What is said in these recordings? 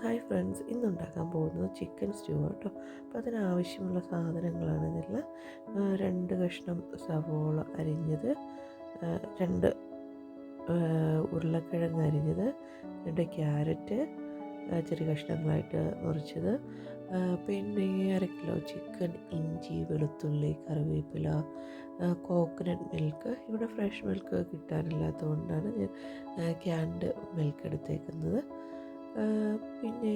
Hi friends, ഇന്നുണ്ടാക്കാൻ പോകുന്നത് chicken stew കേട്ടോ. അപ്പോൾ അതിനാവശ്യമുള്ള സാധനങ്ങളാണ് ഇതിൽ 2 കഷ്ണം സവോള അരിഞ്ഞത്, 2 ഉരുളക്കിഴങ്ങ് അരിഞ്ഞത്, 2 ക്യാരറ്റ് ചെറിയ കഷ്ണങ്ങളായിട്ട് മുറിച്ചത്, പിന്നെ 1/2 കിലോ ചിക്കൻ, ഇഞ്ചി, വെളുത്തുള്ളി, കറിവേപ്പില, കോക്കനട്ട് മിൽക്ക്. ഇവിടെ ഫ്രഷ് മിൽക്ക് കിട്ടാനില്ലാത്തതുകൊണ്ടാണ് ഞാൻ ക്യാൻഡ് മിൽക്ക് എടുത്തേക്കുന്നത്. പിന്നെ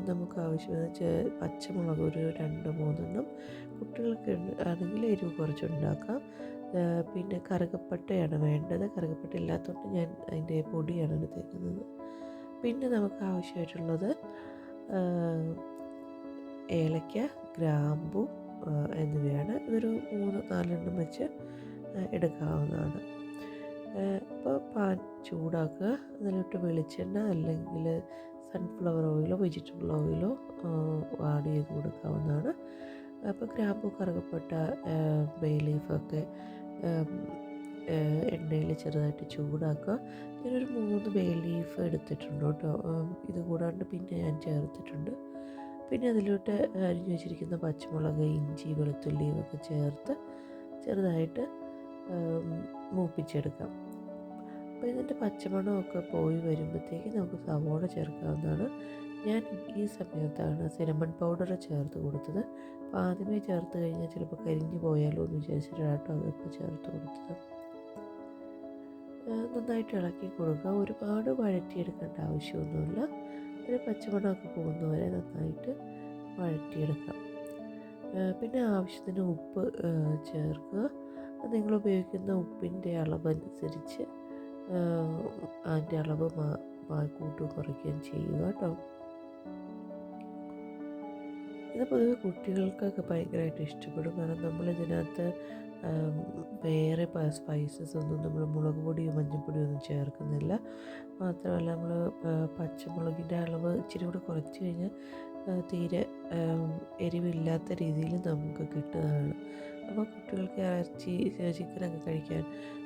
നമുക്ക് ആവശ്യമെന്ന് പച്ചമുളക് ഒരു 2-3 കുട്ടികൾക്ക് ആണെങ്കിൽ എരിവ് കുറച്ചുണ്ടാക്കാം. പിന്നെ കറുകപ്പട്ടയാണ് വേണ്ടത്. കറുകപ്പട്ട ഇല്ലാത്തതുകൊണ്ട് ഞാൻ അതിൻ്റെ പൊടിയാണ് എടുത്തേക്കുന്നത്. പിന്നെ നമുക്ക് ആവശ്യമായിട്ടുള്ളത് ഏലക്ക, ഗ്രാമ്പു എന്നിവയാണ്. ഇതൊരു 3-4 വെച്ച് എടുക്കാവുന്നതാണ്. അപ്പോൾ പാൻ ചൂടാക്കുക, അതിലോട്ട് വെളിച്ചെണ്ണ അല്ലെങ്കിൽ സൺഫ്ലവർ ഓയിലോ വെജിറ്റബിൾ ഓയിലോ ആഡ് ചെയ്ത് കൊടുക്കാവുന്നതാണ്. അപ്പോൾ ഗ്രാമ്പു, കറുകപ്പട്ട, ബേ ലീഫൊക്കെ എണ്ണയിൽ ചെറുതായിട്ട് ചൂടാക്കുക. ഞാനൊരു 3 ബേ ലീഫ് എടുത്തിട്ടുണ്ട് കേട്ടോ. ഇത് കൂടാണ്ട് പിന്നെ ഞാൻ ചേർത്തിട്ടുണ്ട്. പിന്നെ അതിലോട്ട് അരിഞ്ഞു വെച്ചിരിക്കുന്ന പച്ചമുളക്, ഇഞ്ചി, വെളുത്തുള്ളി ഒക്കെ ചേർത്ത് ചെറുതായിട്ട് മൂപ്പിച്ചെടുക്കാം. അപ്പോൾ ഇതിൻ്റെ പച്ചമണമൊക്കെ പോയി വരുമ്പോഴത്തേക്ക് നമുക്ക് സവോള ചേർക്കാവുന്നതാണ്. ഞാൻ ഈ സമയത്താണ് സിനമൺ പൗഡർ ചേർത്ത് കൊടുത്തത്. അപ്പോൾ ആദ്യമേ ചേർത്ത് കഴിഞ്ഞാൽ ചിലപ്പോൾ കരിഞ്ഞു പോയാലോ എന്ന് വിചാരിച്ചിട്ടാട്ടോ അതൊക്കെ ചേർത്ത് കൊടുത്തത്. നന്നായിട്ട് ഇളക്കി കൊടുക്കുക. ഒരുപാട് വഴറ്റിയെടുക്കേണ്ട ആവശ്യമൊന്നുമില്ല. ഒരു പച്ചമണമൊക്കെ പോകുന്നവരെ നന്നായിട്ട് വഴറ്റിയെടുക്കാം. പിന്നെ ആവശ്യത്തിന് ഉപ്പ് ചേർക്കുക. നിങ്ങൾ ഉപയോഗിക്കുന്ന ഉപ്പിൻ്റെ അളവനുസരിച്ച് അതിൻ്റെ അളവ് കൂട്ടും കുറയ്ക്കുകയും ചെയ്യുക കേട്ടോ. ഇത് പൊതുവെ കുട്ടികൾക്കൊക്കെ ഭയങ്കരമായിട്ട് ഇഷ്ടപ്പെടും. കാരണം നമ്മളിതിനകത്ത് വേറെ സ്പൈസസ് ഒന്നും നമ്മൾ മുളക് പൊടിയോ മഞ്ഞൾപ്പൊടിയോ ഒന്നും ചേർക്കുന്നില്ല. മാത്രമല്ല നമ്മൾ പച്ചമുളകിൻ്റെ അളവ് ഇച്ചിരി കൂടെ കുറച്ച് കഴിഞ്ഞാൽ തീരെ എരിവില്ലാത്ത രീതിയിൽ നമുക്ക് കിട്ടുന്നതാണ്. അപ്പോൾ കുട്ടികൾക്ക് ഇറച്ചി ചിക്കനൊക്കെ കഴിക്കാൻ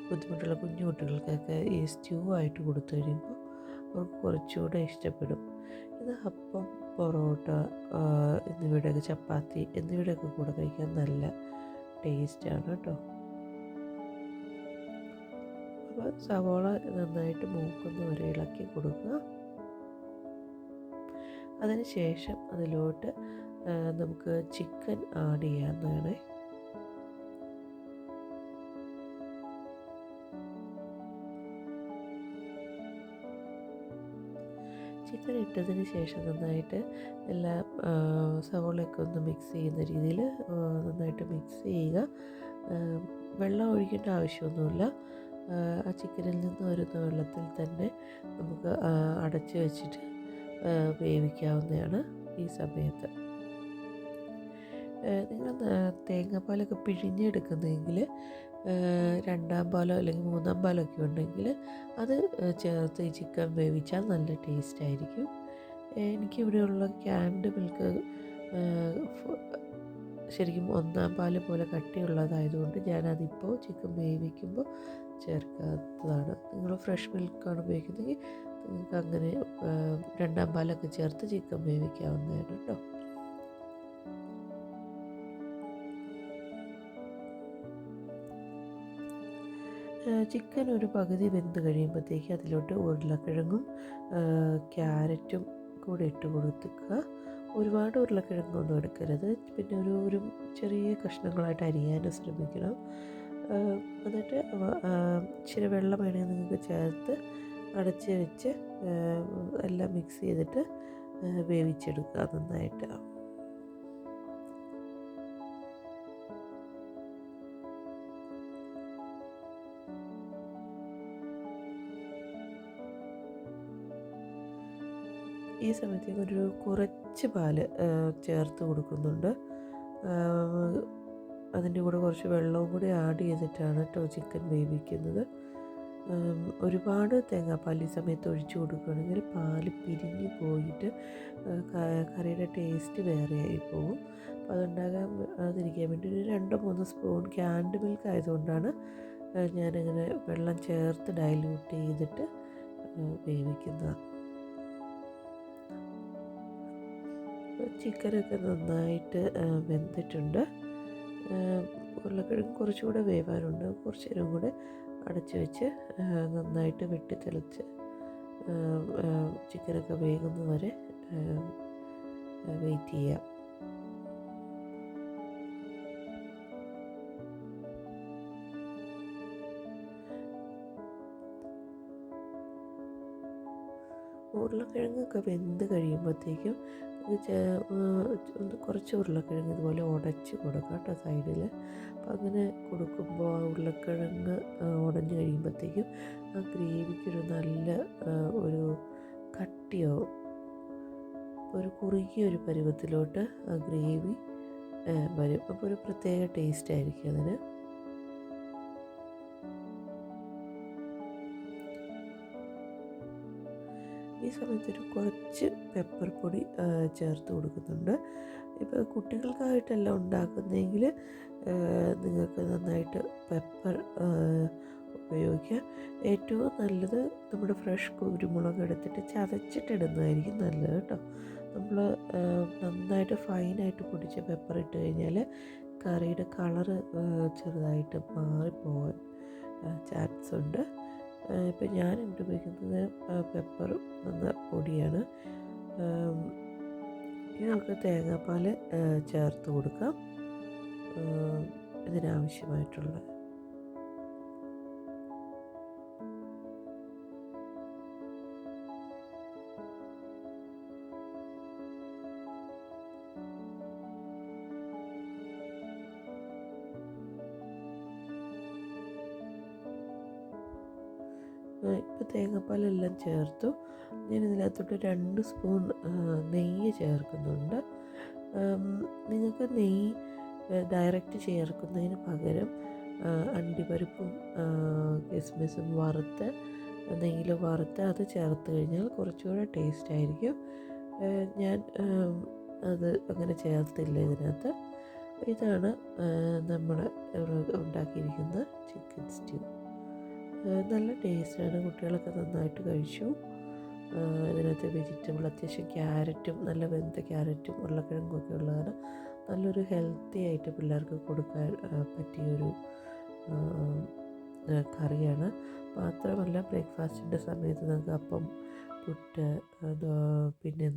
ബുദ്ധിമുട്ടുള്ള കുഞ്ഞു കുട്ടികൾക്കൊക്കെ ഈ സ്റ്റൂ ആയിട്ട് കൊടുത്തു കഴിയുമ്പോൾ അവർക്ക് കുറച്ചുകൂടെ ഇഷ്ടപ്പെടും. ഇത് അപ്പം, പൊറോട്ട എന്നിവയുടെയൊക്കെ, ചപ്പാത്തി എന്നിവയുടെയൊക്കെ കൂടെ കഴിക്കാൻ നല്ല ടേസ്റ്റാണ് കേട്ടോ. അപ്പോൾ സവോള നന്നായിട്ട് മൂക്കുന്നവരെ ഇളക്കി കൊടുക്കുക. അതിന് ശേഷം അതിലോട്ട് നമുക്ക് ചിക്കൻ ആഡ് ചെയ്യാവുന്നതാണ്. ചിക്കൻ ഇട്ടതിന് ശേഷം നന്നായിട്ട് എല്ലാ സവോളയൊക്കെ ഒന്ന് മിക്സ് ചെയ്യുന്ന രീതിയിൽ നന്നായിട്ട് മിക്സ് ചെയ്യുക. വെള്ളം ഒഴിക്കേണ്ട ആവശ്യമൊന്നുമില്ല. ആ ചിക്കനിൽ നിന്ന് വരുന്ന വെള്ളത്തിൽ തന്നെ നമുക്ക് അടച്ച് വെച്ചിട്ട് വേവിക്കാവുന്നതാണ്. ഈ സമയത്ത് നിങ്ങൾ തേങ്ങാപ്പാലൊക്കെ പിഴിഞ്ഞെടുക്കുന്നതെങ്കിൽ 2ാം പാലോ അല്ലെങ്കിൽ 3ാം പാലോ ഒക്കെ ഉണ്ടെങ്കിൽ അത് ചേർത്ത് ഈ ചിക്കൻ വേവിച്ചാൽ നല്ല ടേസ്റ്റ് ആയിരിക്കും. എനിക്കിവിടെയുള്ള ക്യാൻഡ് മിൽക്ക് ശരിക്കും 1ാം പാല് പോലെ കട്ടിയുള്ളതായതുകൊണ്ട് ഞാനതിപ്പോൾ ചിക്കൻ വേവിക്കുമ്പോൾ ചേർക്കാത്തതാണ്. നിങ്ങൾ ഫ്രഷ് മിൽക്കാണ് ഉപയോഗിക്കുന്നതെങ്കിൽ നിങ്ങൾക്ക് അങ്ങനെ 2ാം പാലൊക്കെ ചേർത്ത് ചിക്കൻ വേവിക്കാവുന്നതാണ് കേട്ടോ. ചിക്കൻ ഒരു പകുതി വെന്ത് കഴിയുമ്പോഴത്തേക്ക് അതിലോട്ട് ഉരുളക്കിഴങ്ങും ക്യാരറ്റും കൂടെ ഇട്ട് കൊടുക്കുക. ഒരുപാട് ഉരുളക്കിഴങ്ങൊന്നും എടുക്കരുത്. പിന്നെ ഒരു ചെറിയ കഷ്ണങ്ങളായിട്ട് അരിയാനും ശ്രമിക്കണം. എന്നിട്ട് ഇച്ചിരി വെള്ളം വേണമെങ്കിൽ നിങ്ങൾക്ക് ചേർത്ത് അടച്ച് വെച്ച് എല്ലാം മിക്സ് ചെയ്തിട്ട് വേവിച്ചെടുക്കുക നന്നായിട്ട്. ഈ സമയത്തേക്ക് ഒരു കുറച്ച് പാല് ചേർത്ത് കൊടുക്കുന്നുണ്ട്. അതിൻ്റെ കൂടെ കുറച്ച് വെള്ളവും കൂടി ആഡ് ചെയ്തിട്ടാണ് കേട്ടോ ചിക്കൻ വേവിക്കുന്നത്. ഒരുപാട് തേങ്ങാപ്പാൽ ഈ സമയത്ത് ഒഴിച്ചു കൊടുക്കുകയാണെങ്കിൽ പാല് പിരിഞ്ഞ് പോയിട്ട് കറിയുടെ ടേസ്റ്റ് വേറെ ആയി പോകും. അപ്പോൾ അതിരിക്കാൻ വേണ്ടി ഒരു 2-3 സ്പൂൺ ക്യാൻഡ് മിൽക്ക് ആയതുകൊണ്ടാണ് ഞാനിങ്ങനെ വെള്ളം ചേർത്ത് ഡൈല്യൂട്ട് ചെയ്തിട്ട് വേവിക്കുന്നത്. ചിക്കനൊക്കെ നന്നായിട്ട് വെന്തിട്ടുണ്ട്. ഉരുളക്കിഴങ്ങ് കുറച്ചുകൂടെ വേവാനുണ്ട്. കുറച്ച് നേരം കൂടെ അടച്ച് വെച്ച് നന്നായിട്ട് വെട്ടിത്തിളച്ച് ചിക്കനൊക്കെ വേകുന്നത് വരെ വെയിറ്റ് ചെയ്യാം. ഉരുളക്കിഴങ്ങൊക്കെ വെന്ത് കഴിയുമ്പോഴത്തേക്കും കുറച്ച് ഉരുളക്കിഴങ്ങ് ഇതുപോലെ ഉടച്ച് കൊടുക്കാം കേട്ടോ സൈഡിൽ. അപ്പം അങ്ങനെ കൊടുക്കുമ്പോൾ ആ ഉരുളക്കിഴങ്ങ് ഉടഞ്ഞ് കഴിയുമ്പോഴത്തേക്കും ആ ഗ്രേവിക്കൊരു നല്ല ഒരു കട്ടിയാവും. ഒരു കുറുകിയൊരു പരുവത്തിലോട്ട് ആ ഗ്രേവി വരും. അപ്പോൾ ഒരു പ്രത്യേക ടേസ്റ്റ് ആയിരിക്കും അതിന്. ഈ സമയത്തൊരു കുറച്ച് പെപ്പർ പൊടി ചേർത്ത് കൊടുക്കുന്നുണ്ട്. ഇപ്പോൾ കുട്ടികൾക്കായിട്ടല്ല ഉണ്ടാക്കുന്നതെങ്കിൽ നിങ്ങൾക്ക് നന്നായിട്ട് പെപ്പർ ഉപയോഗിക്കാം. ഏറ്റവും നല്ലത് നമ്മുടെ ഫ്രഷ് കുരുമുളക് എടുത്തിട്ട് ചതച്ചിട്ടിടുന്നതായിരിക്കും നല്ലത് കേട്ടോ. നമ്മൾ നന്നായിട്ട് ഫൈനായിട്ട് പൊടിച്ച പെപ്പർ ഇട്ട് കഴിഞ്ഞാൽ കറിയുടെ കളറ് ചെറുതായിട്ട് മാറിപ്പോകാൻ ചാൻസ് ഉണ്ട്. ഇപ്പം ഞാനിവിടെ ഉപയോഗിക്കുന്നത് പെപ്പർ എന്ന പൊടിയാണ്. ഇനി നമുക്ക് തേങ്ങാപ്പാൽ ചേർത്ത് കൊടുക്കാം ഇതിനാവശ്യമായിട്ടുള്ള. ഇപ്പോൾ തേങ്ങാപ്പാലെല്ലാം ചേർത്തു. ഞാൻ ഇതിനകത്തോട്ട് 2 സ്പൂൺ നെയ്യ് ചേർക്കുന്നുണ്ട്. നിങ്ങൾക്ക് നെയ്യ് ഡയറക്റ്റ് ചേർക്കുന്നതിന് പകരം അണ്ടിപ്പരിപ്പും കിസ്മിസും വറുത്ത് നെയ്യിൽ വറുത്ത് അത് ചേർത്ത് കഴിഞ്ഞാൽ കുറച്ചുകൂടെ ടേസ്റ്റ് ആയിരിക്കും. ഞാൻ അത് അങ്ങനെ ചേർത്തില്ല ഇതിനകത്ത്. ഇതാണ് നമ്മൾ ഉണ്ടാക്കിയിരിക്കുന്ന ചിക്കൻ സ്റ്റ്യൂ. നല്ല ടേസ്റ്റാണ്. കുട്ടികളൊക്കെ നന്നായിട്ട് കഴിച്ചു. ഇതിനകത്ത് വെജിറ്റബിൾ അത്യാവശ്യം ക്യാരറ്റും നല്ല വെന്ത ക്യാരറ്റും ഉരുളക്കിഴങ്ങും ഒക്കെ ഉള്ളതാണ്. നല്ലൊരു ഹെൽത്തി ആയിട്ട് പിള്ളേർക്ക് കൊടുക്കാൻ പറ്റിയൊരു കറിയാണ്. മാത്രമല്ല ബ്രേക്ക്ഫാസ്റ്റിൻ്റെ സമയത്ത് നമുക്ക് അപ്പം, പുട്ട്, പിന്നെ